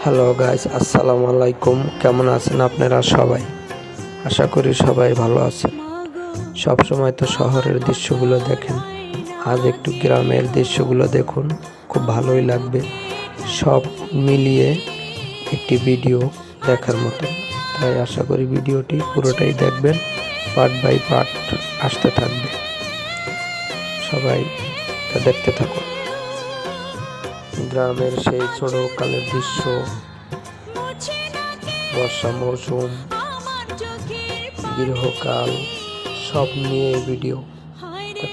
Hello guys, আসসালামু আলাইকুম। কেমন আছেন আপনারা সবাই? আশা করি সবাই ভালো আছেন। সব সময় তো শহরের দৃশ্যগুলো দেখেন, আজ একটু গ্রামের দৃশ্যগুলো দেখুন, খুব ভালোই লাগবে। সব মিলিয়ে একটি ভিডিও দেখার মতো, তাই আশা করি ভিডিওটি পুরোটাই দেখবেন, পার্ট বাই পার্ট আসতে থাকবে। সবাই তা দেখতে থাকুন। গ্রামের সেই ছোটকালের দৃশ্য, বর্ষা মৌসুম, গৃহকাল সব নিয়ে এই ভিডিও,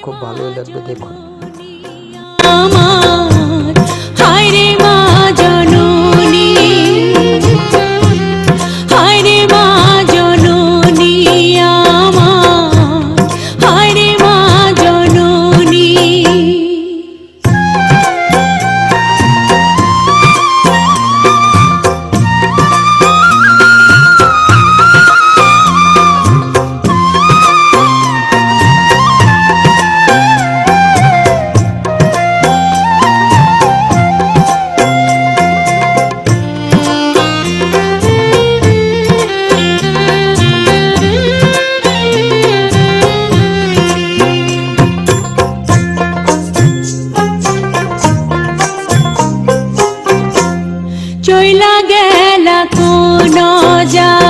খুব ভালোই লাগবে, দেখুন। চইলা গেলা কোন যা